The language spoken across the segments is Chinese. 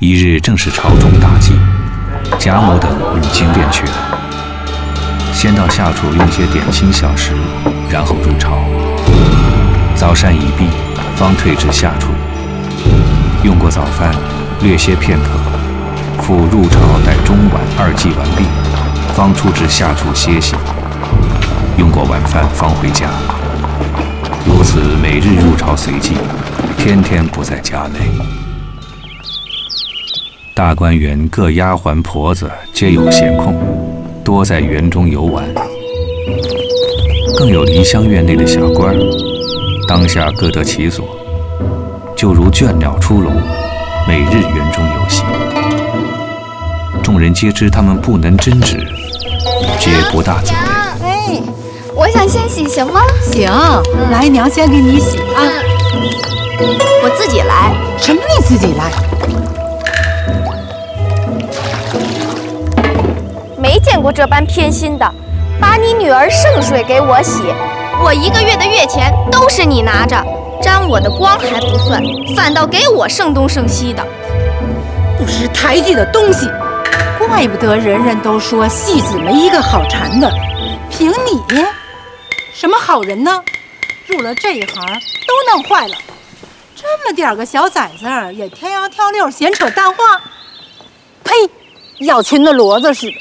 一日正是朝中大祭，贾母等入京便去了。先到下厨用些点心小食，然后入朝。早膳已毕，方退至下厨。用过早饭，略歇片刻，复入朝待中晚二祭完毕，方出至下厨歇息。用过晚饭，方回家。如此每日入朝随祭，天天不在家内。大观园各丫鬟婆子皆有闲空，多在园中游玩。更有梨香院内的小官儿，当下各得其所，就如倦鸟出笼，每日园中游戏。众人皆知他们不能争执，皆不大责备。哎，我想先洗，行吗？行，来，娘先给你洗啊。我自己来。什么？你自己来？没见过这般偏心的，把你女儿圣水给我洗，我1个月的月钱都是你拿着，沾我的光还不算，反倒给我剩东剩西的，不识抬举的东西！怪不得人人都说戏子没一个好缠的，凭你，什么好人呢？入了这一行都弄坏了。这么点个小崽子也挑腰挑溜，闲扯淡话。呸！要群的骡子似的。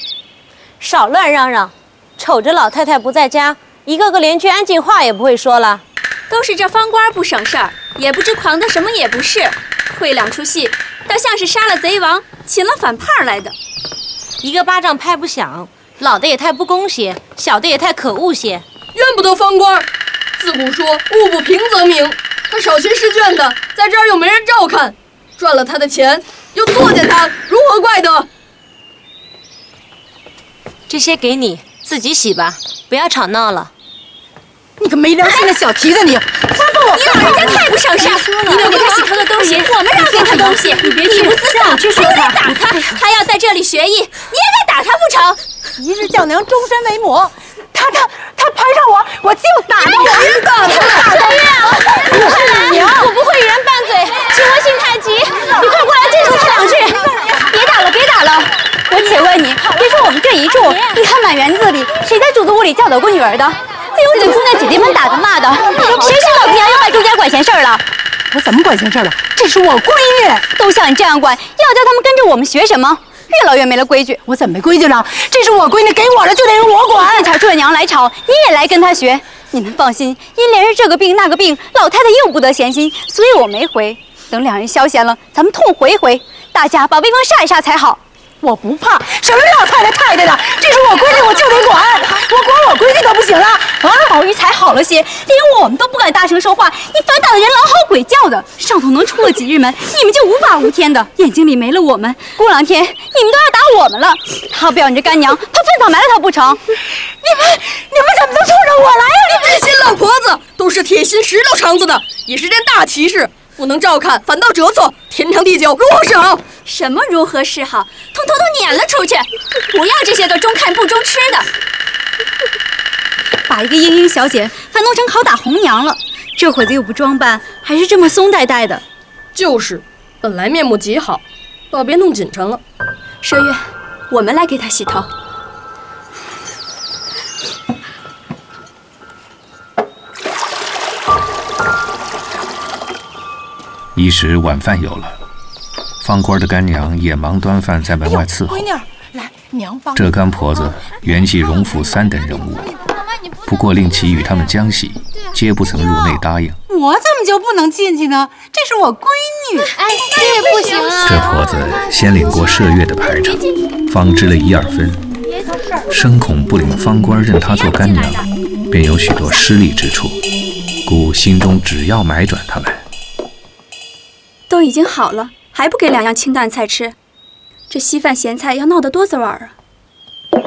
少乱嚷嚷！瞅着老太太不在家，一个个连句安静话也不会说了。都是这方官不省事儿，也不知狂的什么也不是，会两出戏，倒像是杀了贼王，擒了反叛来的。一个巴掌拍不响，老的也太不公些，小的也太可恶些。怨不得方官，自古说物不平则鸣。他少勤试卷的，在这儿又没人照看，赚了他的钱又作践他，如何怪得？这些给你自己洗吧，不要吵闹了。你个没良心的小蹄子，你！放过我！你老人家太不省事，你留给他洗头的东西，我们让给他东西，你别去，不思想，去说他，打他！他要在这里学艺，你也得打他不成？一日叫娘，终身为母。他攀上我就打他！别打他！娘，我不会与人拌嘴，请问姓太极，你快过来见说他两句。别打了，别打了！我且问你，别说我们这一住，你看满园子里，谁在主子屋里教导过女儿的？自有几姑娘姐姐们打的骂的，谁说老娘要把周家管闲事儿了？我怎么管闲事了？这是我闺女，都像你这样管，要叫他们跟着我们学什么？越老越没了规矩。我怎么没规矩了？这是我闺女，给我的就得由我管。正巧这娘来吵，你也来跟她学。你们放心，因连日这个病那个病，老太太又不得闲心，所以我没回。等两人消闲了，咱们痛回一回，大家把威风煞一煞才好。我不怕，什么老太太的，这是我闺女，我就得管。我管我闺女都不行了啊！宝玉才好了些，连我们都不敢大声说话，你反打的人狼嚎鬼叫的。上头能出了几日门，你们就无法无天的，眼睛里没了我们，过两天你们都要打我们了。他不要你这干娘，他粪草埋了他不成？你们怎么都冲着我来呀？这些老婆子都是铁心石头肠子的，也是件大奇事。不能照看，反倒折错，天长地久，如何是好？什么如何是好？统统都撵了出去！不要这些个中看不中吃的。把一个莺莺小姐反弄成拷打红娘了，这会子又不装扮，还是这么松呆呆的。就是，本来面目极好，倒别弄紧成了。麝月，我们来给她洗头。一时晚饭有了，方官的干娘也忙端饭在门外伺候。闺女，来，娘帮。这干婆子原系荣府3等人物，不过令其与他们将洗，皆不曾入内答应。我怎么就不能进去呢？这是我闺女。哎，这也不行啊！这婆子先领过麝月的排场，方知了1、2分，生恐不领方官认她做干娘，便有许多失利之处，故心中只要买转她来。都已经好了，还不给2样清淡菜吃？这稀饭咸菜要闹得多滋味儿啊！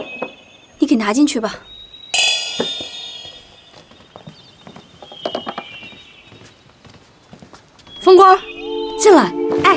你给拿进去吧。风官，进来。哎，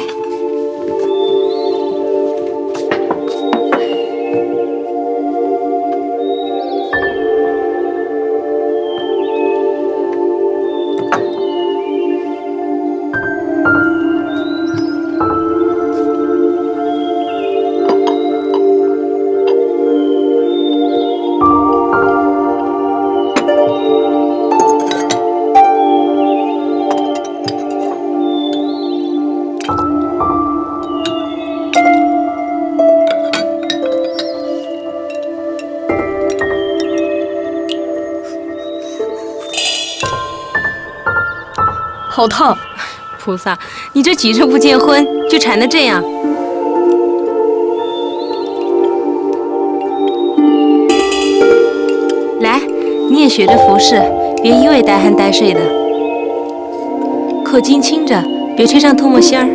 好烫！菩萨，你这几日不见荤，就馋得这样。来，你也学着服侍，别一味呆酣呆睡的。口巾轻着，别吹上唾沫星儿。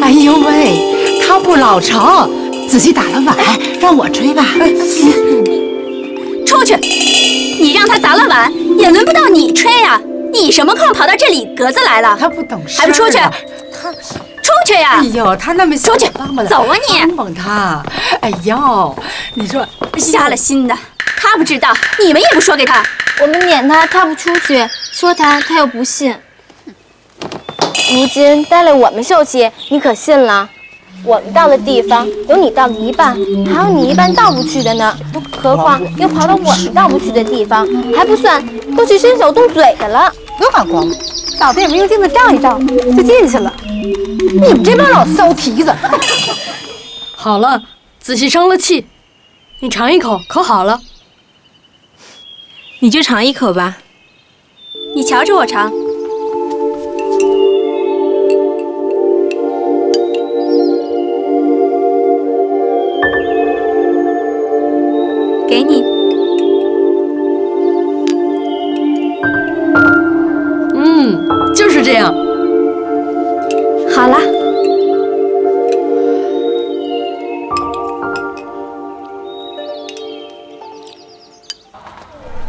哎呦喂，他不老成，仔细打了碗，让我吹吧。出去！你让他砸了碗，也轮不到你吹呀！你什么空跑到这里格子来了？他不懂事，还不出去？他出去呀！哎呦，他那么小，出去，走啊你！帮帮他！哎呦，你说瞎了心的，他不知道，你们也不说给他。我们撵他，他不出去；说他，他又不信。如今带来我们受气，你可信了？我们到的地方有你到的一半，还有你一半到不去的呢。何况又跑到我们到不去的地方，还不算都去伸手动嘴的了。多敢光，嫂子也没用镜子照一照就进去了。你们这帮老骚蹄子！好了，仔细生了气，你尝一口，可好了。你就尝一口吧。你瞧着我尝。给你。就是这样。好了。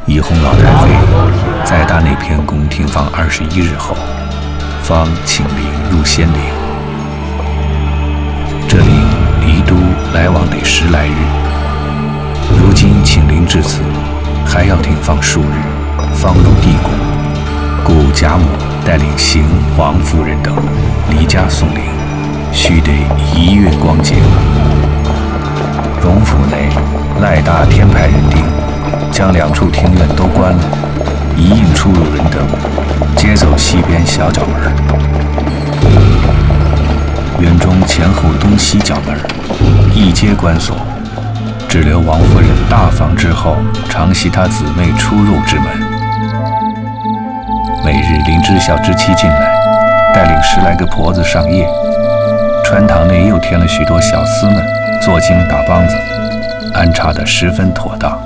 怡红老太妃在大内偏宫停放21日后，方请灵入仙陵。这陵离都来往得10来日，如今请灵至此，还要停放数日，方入地宫。故贾母带领邢、王夫人等离家送灵，须得1月光景。荣府内赖大添派人丁，将2处庭院都关了，一应出入人等皆走西边小角门。园中前后东西角门一皆关锁，只留王夫人大房之后常系她姊妹出入之门。每日林知孝之妻进来，带领10来个婆子上夜，穿堂内又添了许多小厮们做精打梆子，安插得十分妥当。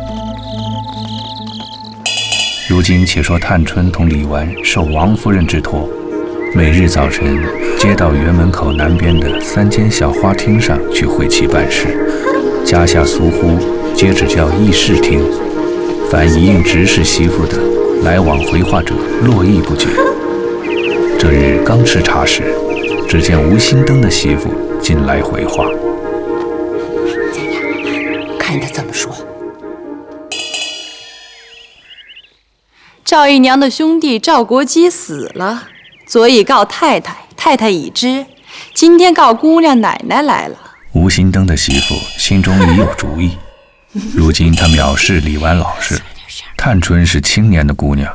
如今且说探春同李纨受王夫人之托，每日早晨皆到园门口南边的3间小花厅上去会齐办事，家下俗呼皆只叫议事厅，凡一应执事媳妇的来往回话者络绎不绝。这日刚吃茶时，只见吴心登的媳妇进来回话。看他怎么说。赵姨娘的兄弟赵国基死了，昨已告太太，太太已知，今天告姑娘奶奶来了。吴心登的媳妇心中已有主意，如今她藐视李纨老实，探春是青年的姑娘，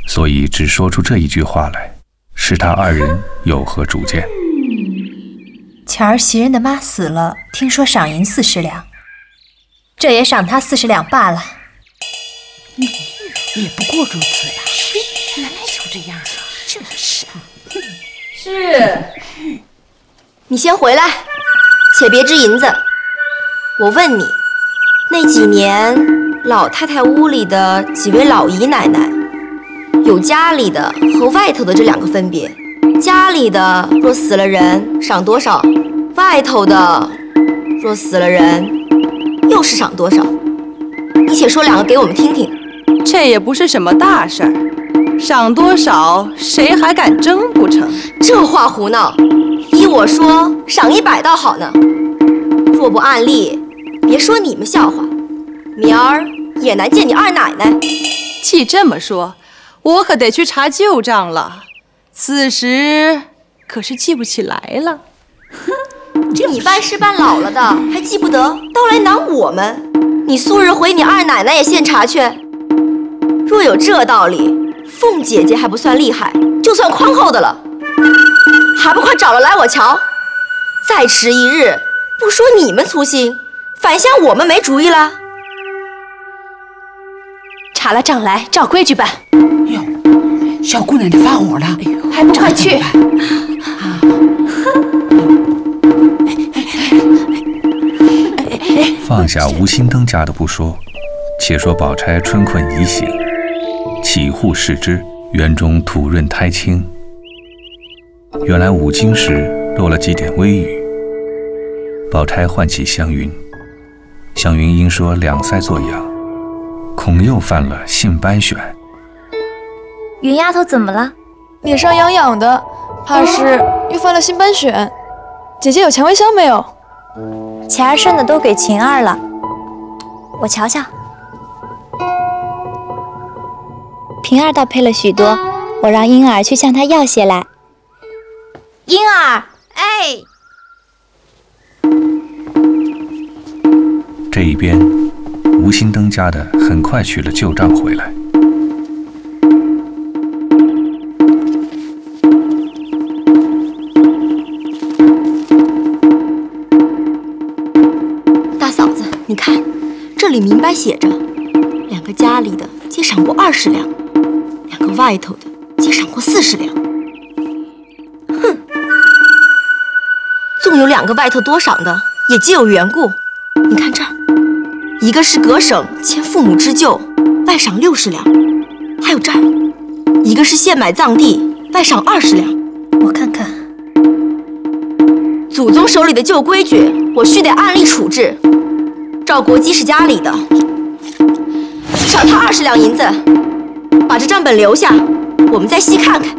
所以只说出这一句话来，是他2人有何主见？前儿袭人的妈死了，听说赏银40两，这也赏她40两罢了。也不过如此呀，原来就这样啊，真是。是。你先回来，且别支银子。我问你，那几年老太太屋里的几位老姨奶奶，有家里的和外头的这2个分别。家里的若死了人赏多少，外头的若死了人又是赏多少？你且说2个给我们听听。这也不是什么大事儿，赏多少谁还敢争不成？这话胡闹！依我说，赏100倒好呢。若不按例，别说你们笑话，明儿也难见你2奶奶。既这么说，我可得去查旧账了。此时可是记不起来了。你办事办老了的，还记不得，倒来难我们。你素日回你2奶奶也现查去。若有这道理，凤姐姐还不算厉害，就算宽厚的了，还不快找了来我瞧？再迟1日，不说你们粗心，反嫌我们没主意了。查了账来，照规矩办。哟，小姑娘，你发火了，还不快去！放下吴新登家的不说，且说宝钗春困已醒，起户视之，园中土润苔青。原来五更时落了几点微雨。宝钗唤起湘云，湘云因说两腮作痒，恐又犯了性斑癣。云丫头怎么了？脸上痒痒的，怕是又犯了性斑癣。姐姐有蔷薇香没有？钱儿剩的都给晴儿了，我瞧瞧。平儿倒配了许多，我让婴儿去向她要些来。婴儿，哎。这一边，吴新登家的很快取了旧账回来。大嫂子，你看，这里明白写着，2个家里的皆赏过20两，2个外头的皆赏过40两。哼，纵有2个外头多赏的，也皆有缘故。你看这儿，一个是各省迁父母之旧，外赏60两；还有这儿，一个是现买葬地，外赏20两。我看看，祖宗手里的旧规矩，我须得按例处置。赵国基是家里的，赏他20两银子，把这账本留下，我们再细看看。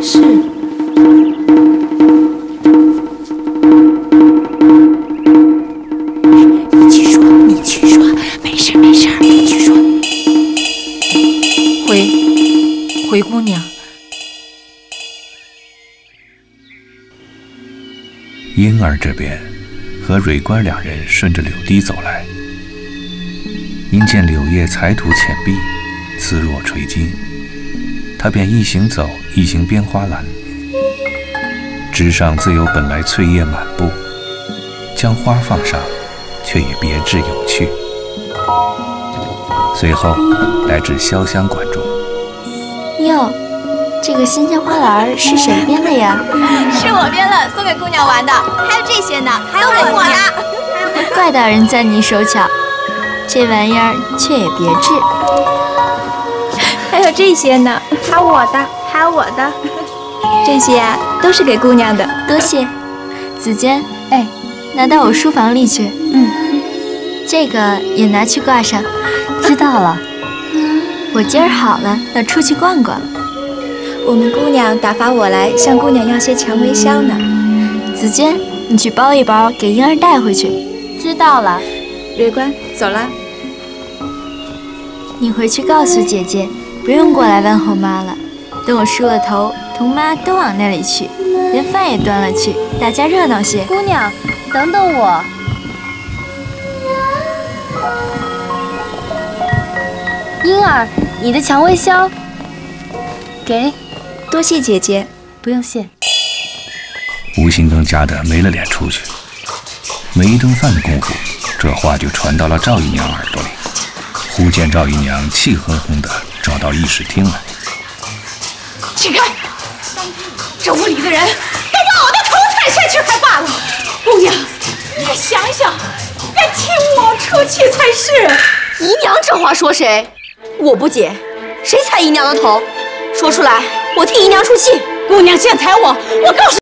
是。你去说，没事，你去说。回姑娘。婴儿这边和蕊官2人顺着柳堤走来，因见柳叶才吐浅碧，姿若垂金，他便一行走，一行编花篮，枝上自有本来翠叶满布，将花放上，却也别致有趣。随后来至潇湘馆中。哟，这个新鲜花篮是谁编的呀？是我编的，送给姑娘玩的。还有这些呢，都是我的。怪大人赞你手巧，这玩意儿却也别致。还有这些呢，还有我的。这些啊，都是给姑娘的。多谢。子娟，哎，拿到我书房里去。这个也拿去挂上。知道了。我今儿好了，要出去逛逛。我们姑娘打发我来向姑娘要些蔷薇香呢。子娟，你去包一包，给婴儿带回去。知道了。蕊官，走了。你回去告诉姐姐，不用过来问候妈了。等我梳了头，同妈都往那里去，连饭也端了去，大家热闹些。姑娘，等等我。婴儿，你的蔷薇香，给。多谢姐姐。不用谢。吴新登家的没了脸出去，没一顿饭的功夫，这话就传到了赵姨娘耳朵里。忽见赵姨娘气哼哼地找到议事厅来。起开！这屋里的人该把我的头踩下去还罢了，姑娘，你想想，该替我出气才是。姨娘这话说谁？我不解，谁踩姨娘的头？说出来，我替姨娘出气。姑娘先踩我告诉。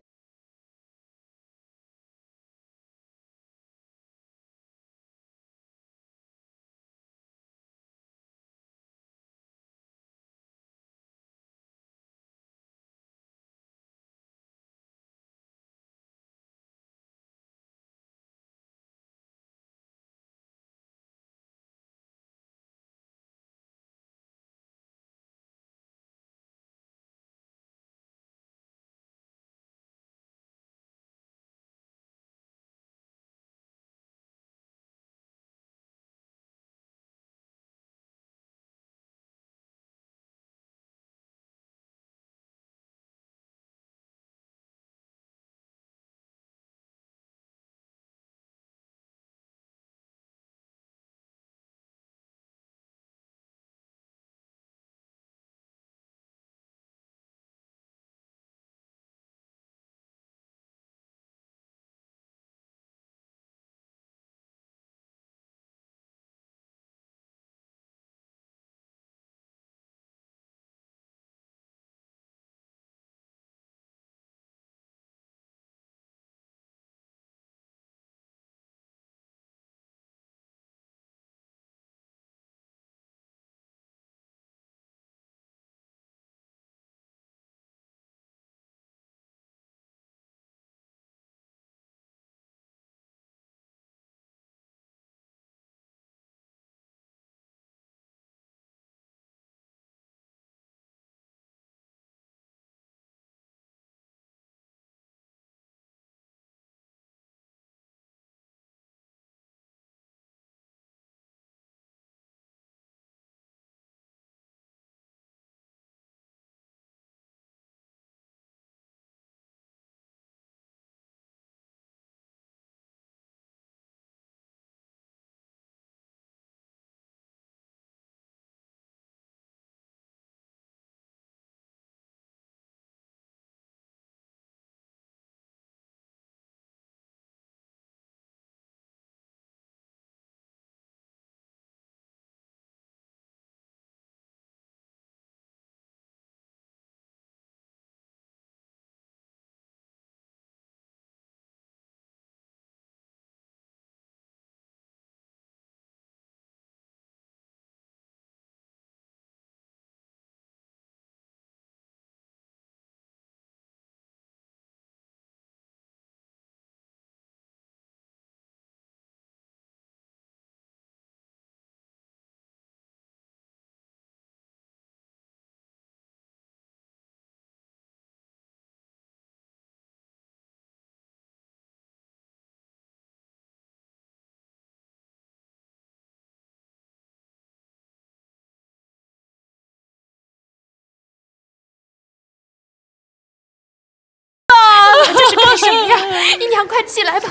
急什么呀？姨娘快起来吧！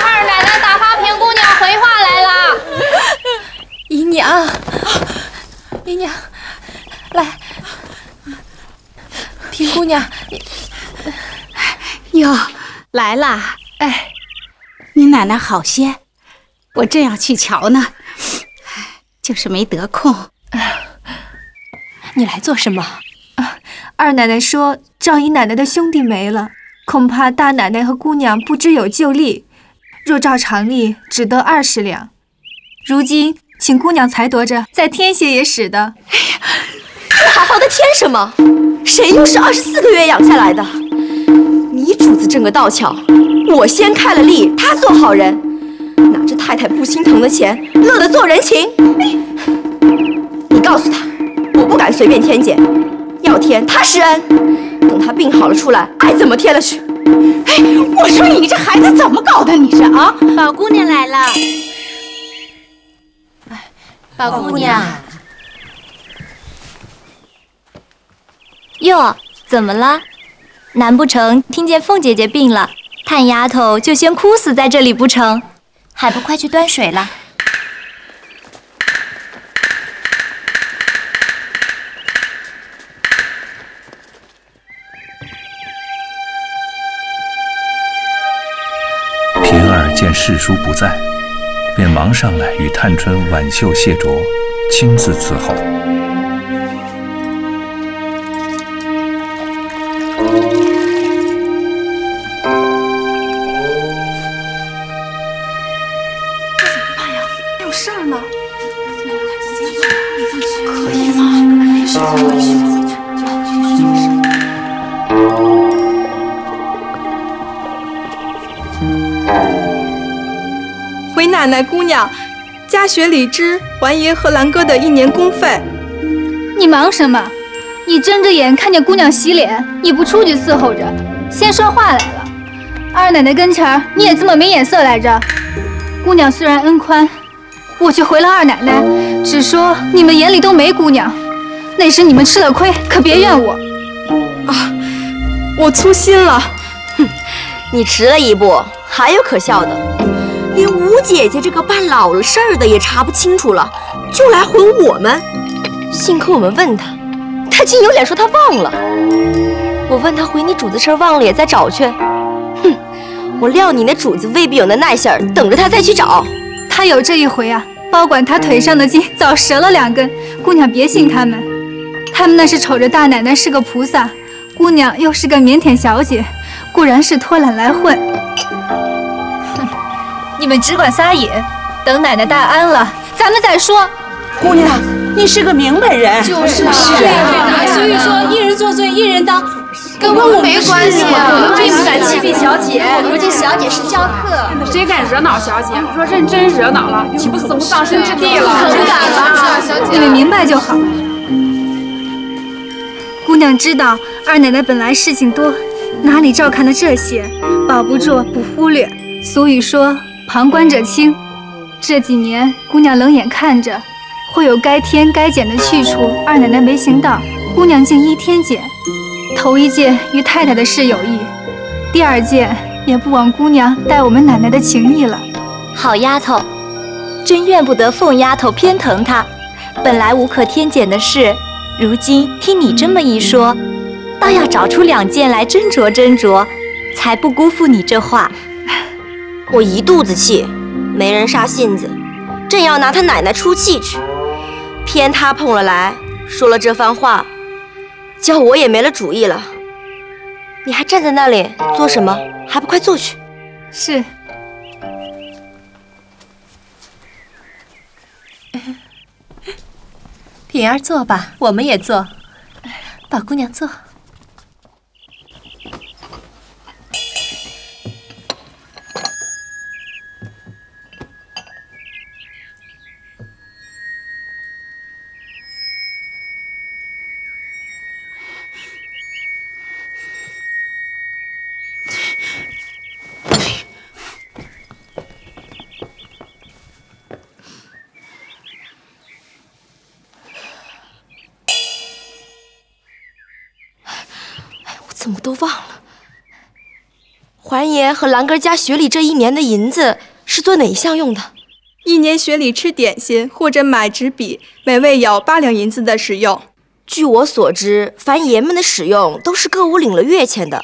二奶奶打发平姑娘回话来了。姨娘，姨娘，来，平姑娘，哟，来啦！哎，你奶奶好些，我正要去瞧呢，就是没得空。你来做什么？二奶奶说赵姨奶奶的兄弟没了，恐怕大奶奶和姑娘不知有旧例，若照常例只得20两，如今请姑娘裁夺着，再添些也使得。哎呀，你好好的添什么？谁又是24个月养下来的？你主子挣个倒巧，我先开了例，他做好人，拿着太太不心疼的钱，乐得做人情。你告诉他，我不敢随便添减，要添他施恩，等他病好了出来，爱怎么添了去。哎，我说你这孩子怎么搞的？你是啊？宝姑娘来了。宝姑娘，哟，怎么了？难不成听见凤姐姐病了，探丫头就先哭死在这里不成？还不快去端水了？平儿见世叔不在，便忙上来与探春挽袖谢濯，亲自伺候。事儿呢？可以吗？没事，我去。回奶奶姑娘，家学李枝还爷和兰哥的1年工费。你忙什么？你睁着眼看见姑娘洗脸，你不出去伺候着，先说话来了。二奶奶跟前儿你也这么没眼色来着？姑娘虽然恩宽，我却回了二奶奶，只说你们眼里都没姑娘，那时你们吃了亏，可别怨我。啊，我粗心了。哼，你迟了一步，还有可笑的，连吴姐姐这个办老了事儿的也查不清楚了，就来回我们。幸亏我们问他，他竟有脸说他忘了。我问他回你主子事儿忘了也再找去。哼，我料你那主子未必有那耐性儿，等着他再去找。他有这一回啊，包管他腿上的筋早折了2根。姑娘别信他们，他们那是瞅着大奶奶是个菩萨，姑娘又是个腼腆小姐，固然是偷懒来混。哼，你们只管撒野，等奶奶大安了，咱们再说。姑娘，你是个明白人。就是啊，所以说一人做罪一人当。跟我们没关系啊，我们并不敢欺骗小姐，如今小姐是教客，谁敢惹恼小姐？若认真惹恼了，岂不死无葬身之地了？不敢了，小姐。你们明白就好。姑娘知道二奶奶本来事情多，哪里照看的这些，保不住不忽略。俗语说旁观者清，这几年姑娘冷眼看着，会有该添该减的去处，二奶奶没行到，姑娘竟依添减。头1件与太太的事有意，第2件也不枉姑娘待我们奶奶的情谊了。好丫头，真怨不得凤丫头偏疼她。本来无可添减的事，如今听你这么一说，倒要找出2件来斟酌斟酌，才不辜负你这话。我一肚子气，没人杀性子，正要拿他奶奶出气去，偏他碰了来，说了这番话。叫我也没了主意了，你还站在那里做什么？还不快坐去！是。品儿坐吧，我们也坐。宝姑娘坐。怎么都忘了？环爷和兰根家学里这1年的银子是做哪一项用的？1年学里吃点心或者买纸笔，每位有8两银子的使用。据我所知，凡爷们的使用都是各屋领了月钱的。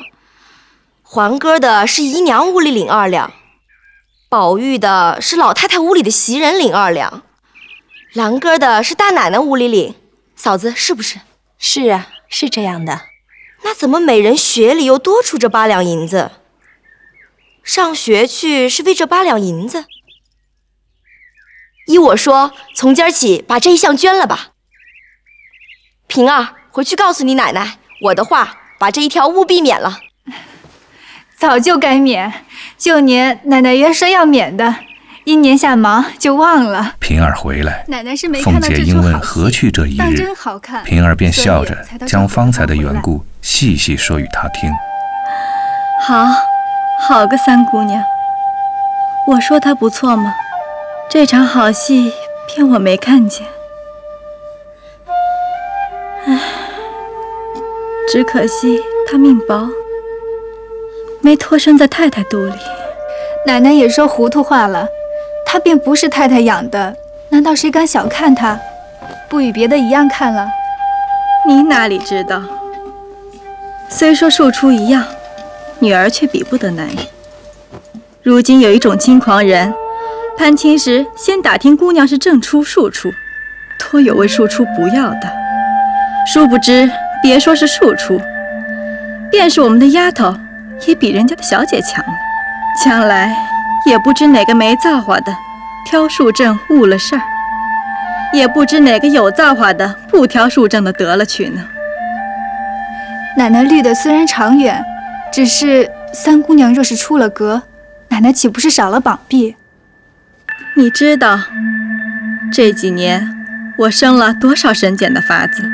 环哥的是姨娘屋里领2两，宝玉的是老太太屋里的袭人领2两，兰哥的是大奶奶屋里领。嫂子是不是？是啊，是这样的。那怎么每人学里又多出这8两银子？上学去是为这8两银子？依我说，从今儿起把这一项捐了吧。平儿，回去告诉你奶奶，我的话把这一条务必免了。早就该免，旧年奶奶原说要免的，因年下忙就忘了。平儿回来，奶奶是没看到这出好戏，凤姐因问何去这一日，真好看。平儿便笑着将方才的缘故细细说与她听。好个三姑娘，我说她不错吗？这场好戏偏我没看见。唉，只可惜她命薄，没托生在太太肚里。奶奶也说糊涂话了，她便不是太太养的，难道谁敢小看她？不与别的一样看了？你哪里知道？虽说庶出一样，女儿却比不得男人。如今有一种轻狂人，攀亲时先打听姑娘是正出庶出，托有位庶出不要的，殊不知别说是庶出，便是我们的丫头，也比人家的小姐强了。将来也不知哪个没造化的挑庶正误了事儿，也不知哪个有造化的不挑庶正的得了去呢。奶奶虑的虽然长远，只是三姑娘若是出了阁，奶奶岂不是少了膀臂？你知道这几年我生了多少神检的法子，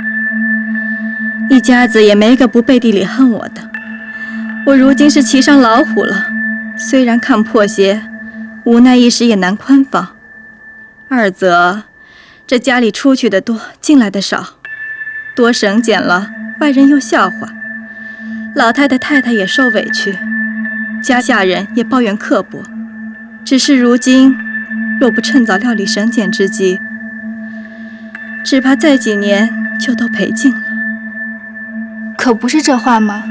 一家子也没个不背地里恨我的。我如今是骑上老虎了，虽然看破些，无奈一时也难宽放。二则这家里出去的多，进来的少，多省俭了，外人又笑话，老太太太太也受委屈，家下人也抱怨刻薄。只是如今若不趁早料理省俭之计，只怕再几年就都赔尽了。可不是这话吗？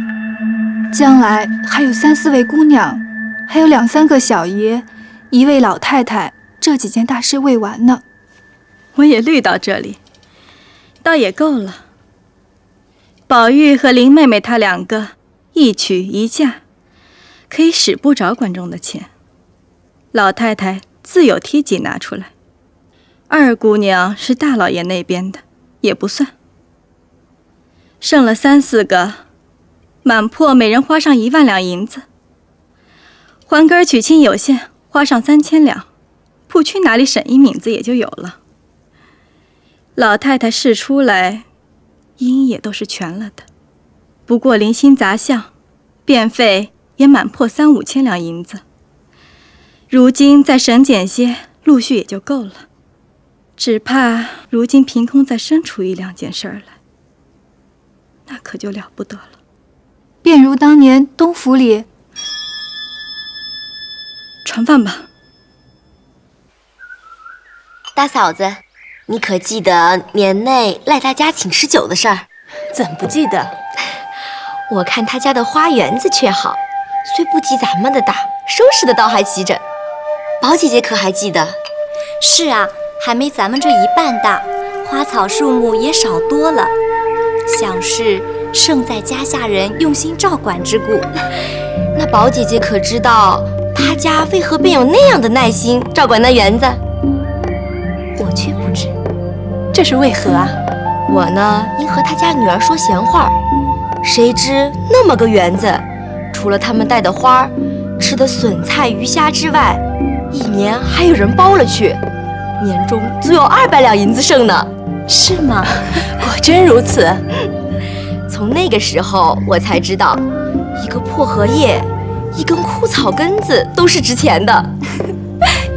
将来还有3、4位姑娘，还有2、3个小爷，1位老太太，这几件大事未完呢。我也虑到这里，倒也够了。宝玉和林妹妹她2个一娶一嫁，可以使不着管中的钱。老太太自有梯级拿出来，二姑娘是大老爷那边的，也不算。剩了3、4个，满破每人花上1万两银子。还根娶亲有限，花上3000两，不去哪里省一敏子也就有了。老太太试出来，银也都是全了的。不过零星杂项，变费也满破3、5千两银子。如今再省俭些，陆续也就够了。只怕如今凭空再生出1、2件事儿来，那可就了不得了。便如当年东府里，传饭吧。大嫂子，你可记得年内赖大家请吃酒的事儿？怎不记得？我看他家的花园子却好，虽不及咱们的大，收拾的倒还齐整。宝姐姐可还记得？是啊，还没咱们这一半大，花草树木也少多了。想是胜在家下人用心照管之故。那宝姐姐可知道她家为何便有那样的耐心照管那园子？我却不知，这是为何啊？我呢，因和她家女儿说闲话，谁知那么个园子，除了他们带的花、吃的笋菜鱼虾之外，1年还有人包了去，年终足有200两银子剩呢。是吗？果真如此。从那个时候，我才知道，一个破荷叶，一根枯草根子都是值钱的。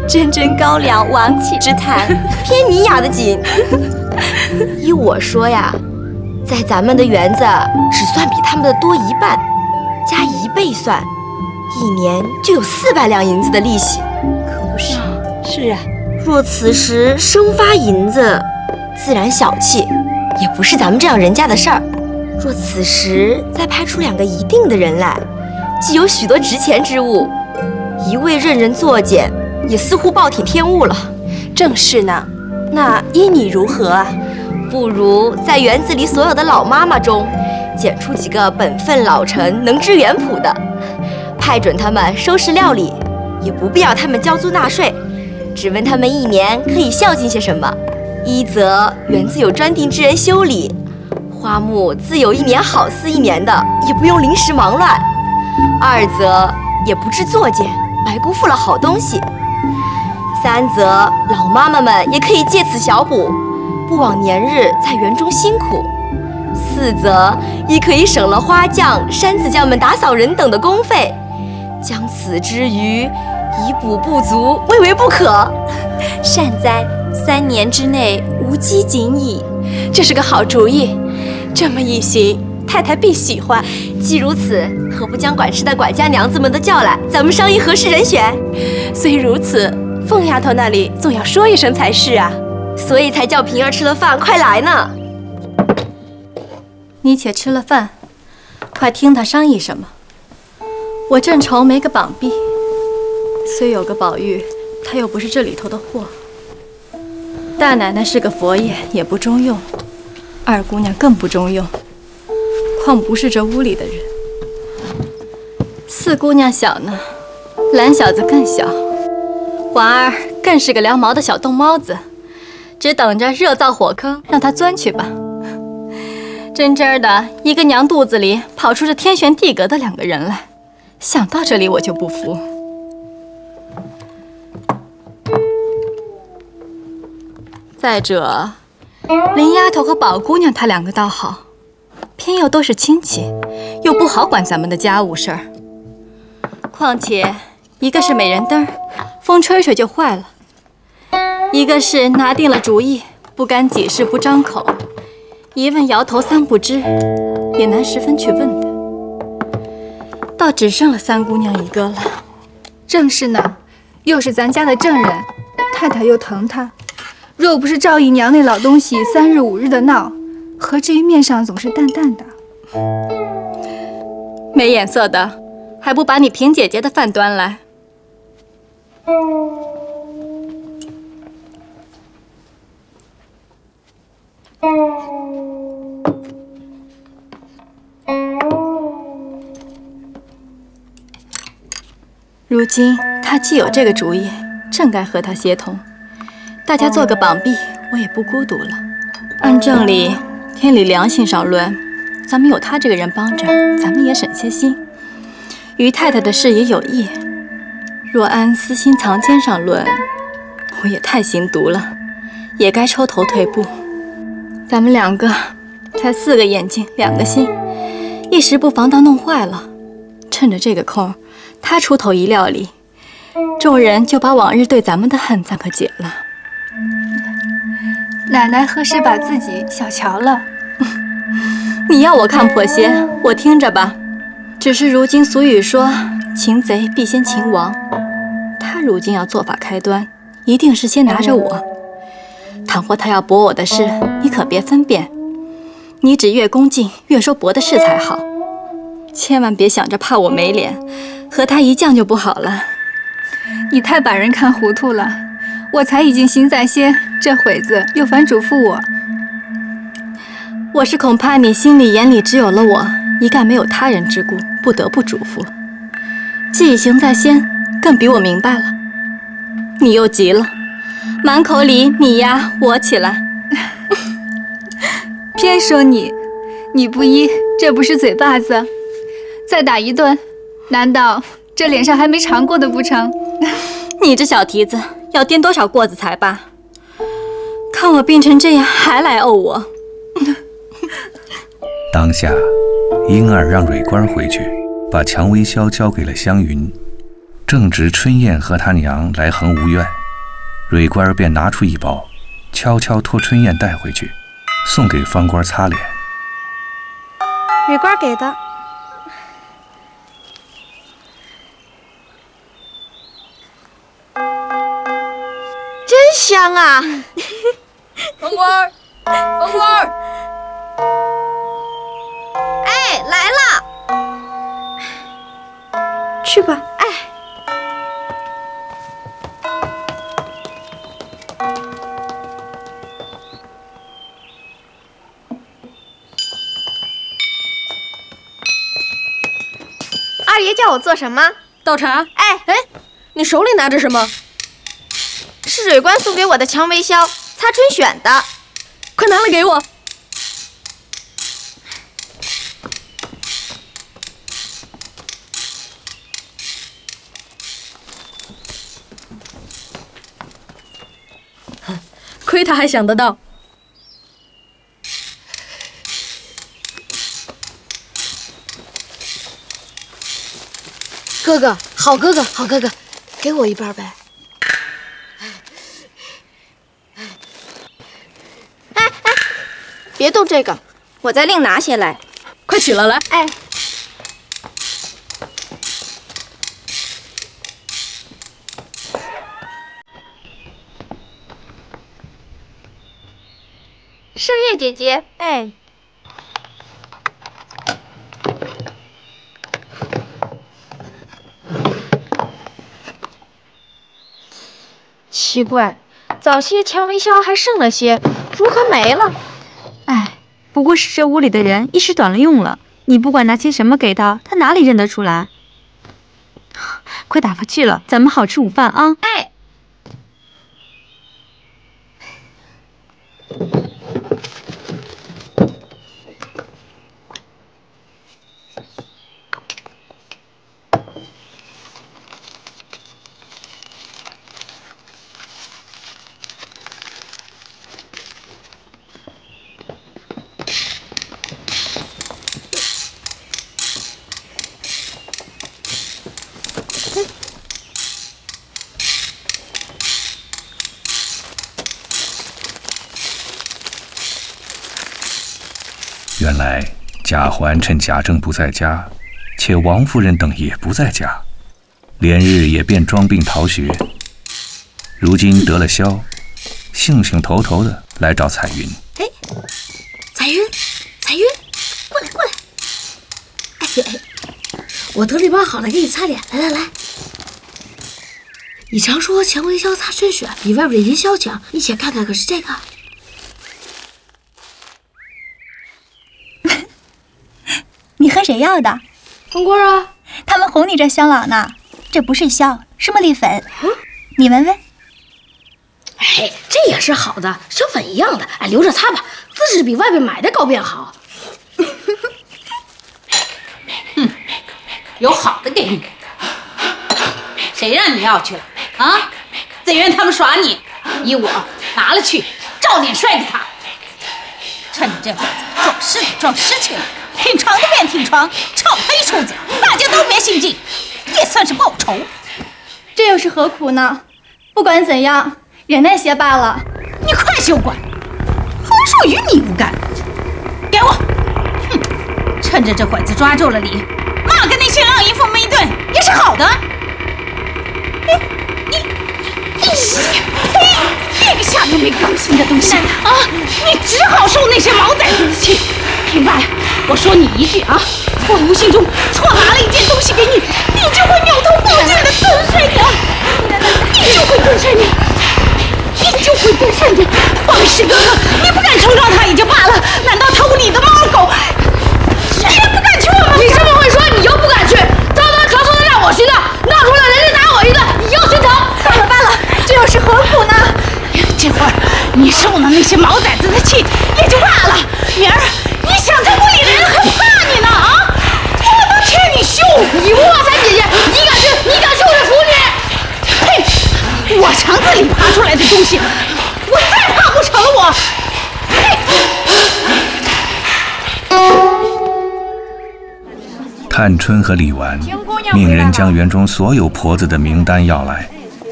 真高粱王气之谈，偏你雅的紧。依我说呀，在咱们的园子只算比他们的多1半，加1倍算，1年就有400两银子的利息。可不是？是啊。若此时生发银子，自然小气，也不是咱们这样人家的事儿。若此时再派出2个一定的人来，既有许多值钱之物，一味任人作践，也似乎暴殄天物了。正是呢。那依你如何啊？不如在园子里所有的老妈妈中，拣出几个本分老成、能知园圃的，派准他们收拾料理，也不必要他们交租纳税，只问他们1年可以孝敬些什么。一则园子有专定之人修理，花木自有1年好似1年的，也不用临时忙乱；二则也不致作践，白辜负了好东西；三则老妈妈们也可以借此小补，不枉年日在园中辛苦；四则亦可以省了花匠、山子匠们打扫人等的工费，将此之余以补不足，未为不可。善哉，3年之内无饥仅矣。这是个好主意，这么一行，太太必喜欢。既如此，何不将管事的管家娘子们都叫来，咱们商议合适人选？虽如此，凤丫头那里总要说一声才是啊，所以才叫平儿吃了饭快来呢。你且吃了饭，快听他商议什么。我正愁没个绑臂，虽有个宝玉，他又不是这里头的货。大奶奶是个佛爷，也不中用；二姑娘更不中用，况不是这屋里的人。四姑娘小呢，懒小子更小，环儿更是个撩毛的小冻猫子，只等着热造火坑让她钻去吧。真真的，一个娘肚子里跑出这天旋地隔的2个人来，想到这里我就不服。再者，林丫头和宝姑娘她2个倒好，偏又都是亲戚，又不好管咱们的家务事儿。况且一个是美人灯，风吹吹就坏了；一个是拿定了主意，不干几事不张口，一问摇头3不知，也难十分去问的。倒只剩了三姑娘一个了。正是呢，又是咱家的正人，太太又疼她。若不是赵姨娘那老东西3日5日的闹，何至于面上总是淡淡的？没眼色的，还不把你平姐姐的饭端来？如今他既有这个主意，正该和他协同。大家做个绑臂，我也不孤独了。按正理、天理、良心上论，咱们有他这个人帮着，咱们也省些心。于太太的事也有益。若按私心藏奸上论，我也太心毒了，也该抽头退步。咱们2个才4个眼睛2个心，一时不防倒弄坏了。趁着这个空，他出头一料理，众人就把往日对咱们的恨暂可解了。奶奶何时把自己小瞧了？你要我看破些，我听着吧。只是如今俗语说，擒贼必先擒王。他如今要做法开端，一定是先拿着我。倘或他要驳我的事，你可别分辨，你只越恭敬越说驳的是才好。千万别想着怕我没脸，和他一犟就不好了。你太把人看糊涂了，我才已经行在先，这会子又反嘱咐我。我是恐怕你心里眼里只有了我，一概没有他人之故，不得不嘱咐。既已行在先，更比我明白了。你又急了，满口里你呀我起来。偏说你不依，这不是嘴巴子。再打一顿，难道这脸上还没尝过的不成？你这小蹄子要颠多少过子才罢？看我病成这样，还来怄我。当下，莺儿让蕊官回去，把蔷薇箫交给了湘云。正值春燕和她娘来恒无院，蕊官便拿出一包，悄悄托春燕带回去，送给方官擦脸。蕊瓜给的。真香啊！房官，房官，哎，来了。去吧。哎。二爷叫我做什么？倒茶。哎，你手里拿着什么？是水官送给我的蔷薇香，擦春选的。快拿来给我。亏他还想得到。哥哥，好哥哥，好哥哥，给我一半呗。哎，别动这个，我再另拿些来。快取了来。哎。盛月姐姐，哎。奇怪，早些蔷薇香还剩了些，如何没了？哎，不过是这屋里的人一时短了用了。你不管拿些什么给他，他哪里认得出来？快打发去了，咱们好吃午饭啊！哎。原来贾环趁贾政不在家，且王夫人等也不在家，连日也便装病逃学。如今得了消，兴兴头头的来找彩云。哎，彩云，彩云，过来过来。哎，我得绿包好了，给你擦脸。来来来。你常说蔷薇香擦春雪比外边的银硝强，你且看看，可是这个？你和谁要的？风官啊，他们哄你这香老呢。这不是硝，是茉莉粉。你闻闻。哎，这也是好的，像粉一样的。哎，留着擦吧，自是比外边买的高便好。有好的给你。谁让你要去了啊？紫渊他们耍你，依我拿了去，照脸摔给他。趁着这会子撞尸的撞尸去了，挺床的便挺床，臭他一处子，大家都别心计，也算是报仇。这又是何苦呢？不管怎样，忍耐些罢了。你快休管，何处与你无干？给我！哼，趁着这会子抓住了你，骂个那些浪淫妇们一顿也是好的。呸！这个下流没良心的东西啊！你只好受那些毛崽子的气。明白？我说你一句啊，我无形中错拿了一件东西给你，你就会扭头不见的跟随你，你就会跟随你，你就会跟随你。王氏哥哥，你不敢冲撞他也就罢了，难道他屋里的猫狗，你也不敢去我们？你这么会说，你又不敢去，糟糟传说的让我寻的，闹出了人家打我一顿，你又心疼。罢了罢了，这又是何苦呢？这会儿你受了那些毛崽子的气也就罢了，明儿你想这屋里人还怕你呢啊！我能替你羞！你不怕三姐姐，你敢去？你敢去我这府里？呸！我肠子里爬出来的东西，我再怕不成了我？探春和李纨命人将园中所有婆子的名单要来，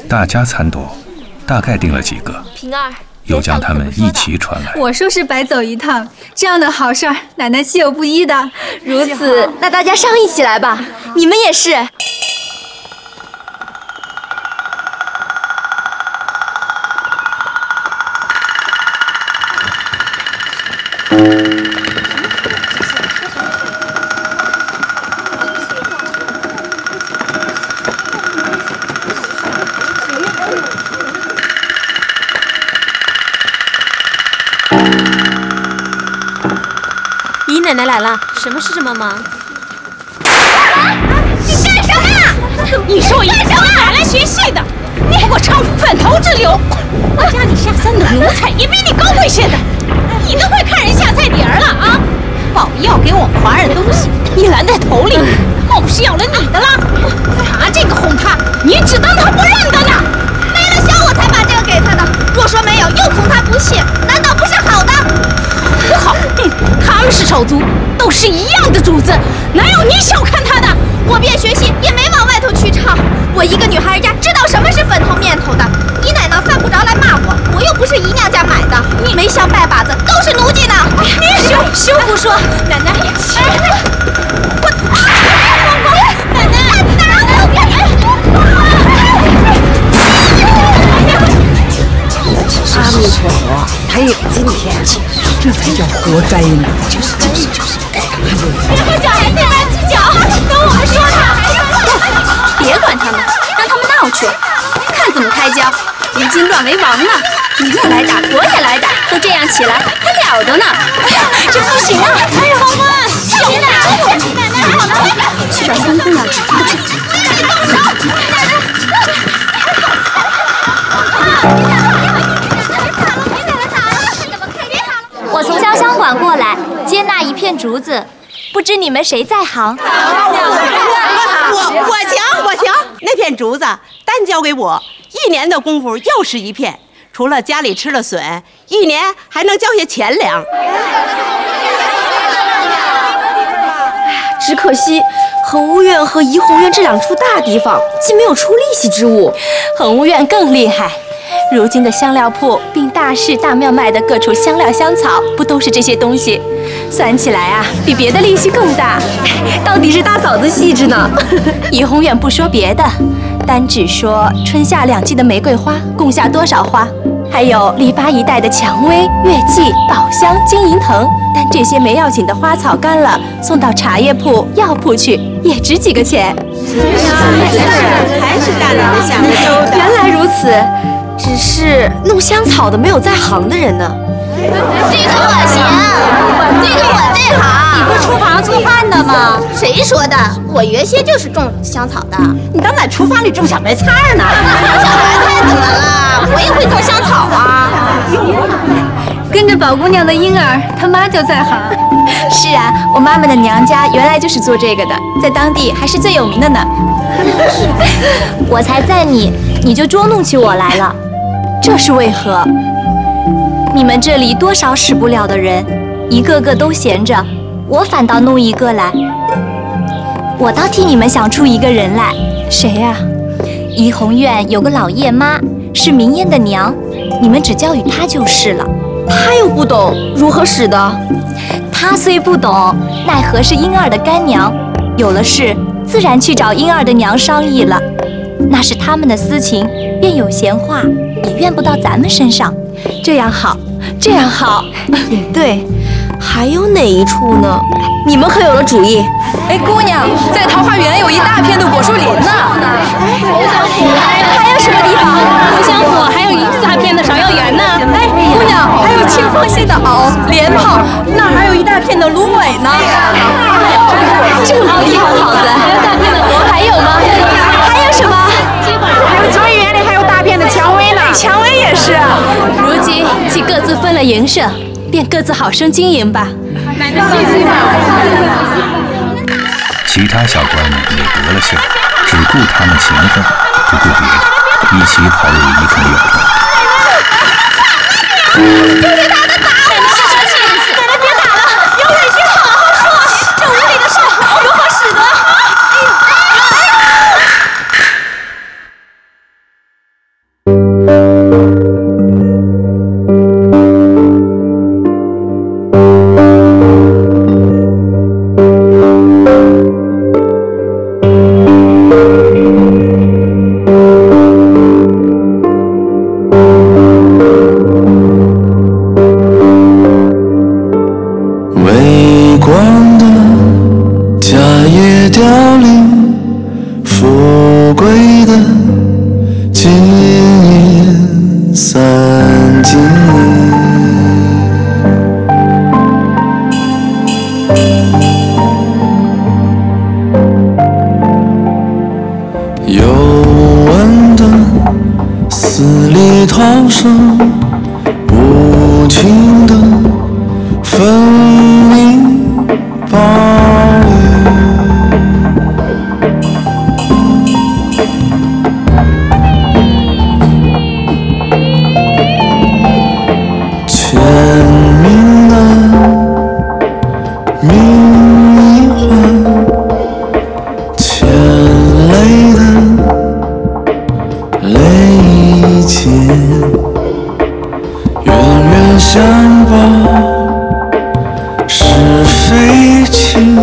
大家参夺，大概定了几个。平儿，又将他们一起传来。我说是白走一趟，这样的好事儿，奶奶心有不依的。如此，那大家商议起来吧。你们也是。姨奶奶来了，什么事这么忙？你干什么？你说一个奶奶学戏的，你给我唱粉头之流。我家里下三等奴才也比你高贵些的，你都快看人下菜碟儿了啊！宝要给我们华人东西，你拦在头里，莫不是要了你的了？他这个哄他，你只当他不认得呢。没了小我才把这个给他的，若说没有，又恐他不信，难道不是好的？不好，他们是手足，都是一样的主子，哪有你小看他的？我便学戏，也没往外头去唱。我一个女孩家，知道什么是粉头面头的。姨奶奶犯不着来骂我，我又不是姨娘家买的，没像拜把子，都是奴婢呢。你休不说，奶奶，我奶奶，阿弥陀佛，还有今天，这才叫活该呢。就是。快叫人进来计较，等我们说他。别管他们，让他们闹去，看怎么开交。如今乱为王了，你也来打，我也来打，都这样起来还了得呢？这不行啊！哎呀，芳芳，你奶奶好了，去找三姑娘，快去！我从潇湘馆过来，接纳一片竹子，不知你们谁在行？我行，那片竹子单交给我，1年的功夫又是一片，除了家里吃了笋，1年还能交些钱粮。只可惜恒芜院和怡红院这2处大地方，竟没有出利息之物。恒芜院更厉害。如今的香料铺并大市大庙卖的各处香料香草，不都是这些东西？算起来啊，比别的利息更大。到底是大嫂子细致呢。怡红院不说别的，单只说春夏2季的玫瑰花共下多少花，还有篱笆一带的蔷薇、月季、宝香、金银藤。但这些没要紧的花草干了，送到茶叶铺、药铺去，也值几个钱。还是大人的想的。原来如此。只是弄香草的没有在行的人呢。这个我行，这个我最好。你不是厨房做饭的吗？谁说的？我原先就是种香草的。你当在厨房里种小白菜呢？小白菜怎么了？我也会种香草啊。跟着宝姑娘的婴儿，他妈就在行。是啊，我妈妈的娘家原来就是做这个的，在当地还是最有名的呢。我才在你就捉弄起我来了。这是为何？你们这里多少使不了的人，一个个都闲着，我反倒弄一个来。我倒替你们想出一个人来。谁呀？怡红院有个老叶妈，是明烟的娘，你们只教育她就是了。她又不懂如何使的。她虽不懂，奈何是婴儿的干娘，有了事自然去找婴儿的娘商议了。那是他们的私情，便有闲话也怨不到咱们身上。这样好，这样好。对，还有哪一处呢？你们可有了主意？哎，姑娘，在桃花源有一大片的果树林呢。还有什么地方？故乡府还有一大片的芍药园呢。哎，姑娘，还有清风县的袄、莲蓬，那还有一大片的芦苇呢。这么多地方好的，还有大片的萝卜，还有吗？还有什么？还有草原里还有大片的蔷薇呢。蔷薇也是。如今既各自分了营生，便各自好生经营吧。其他小官们也得了信，只顾他们勤奋，不顾别的，一起跑入怡红院。就是他的打我！奶奶生气，奶奶别打了，有委屈好好说。这屋里的事如何使得？涛声无情的分明暴雨，签名的名唤，牵泪的泪笺，冤冤相报是非情，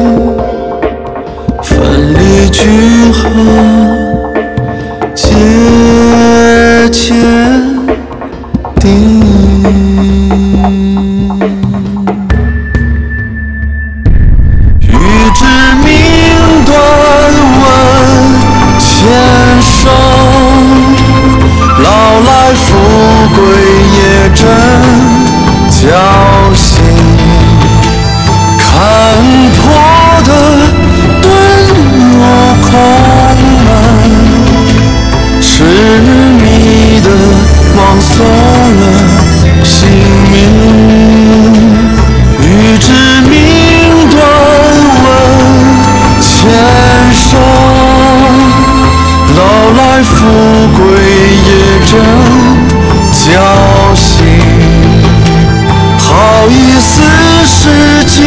分离聚合结签定。欲知命断问前生，老来富贵也真侥幸，看破的遁入空门，痴迷的枉送了性命。欲知命断问前生，老来富贵也真侥幸，好意思是尽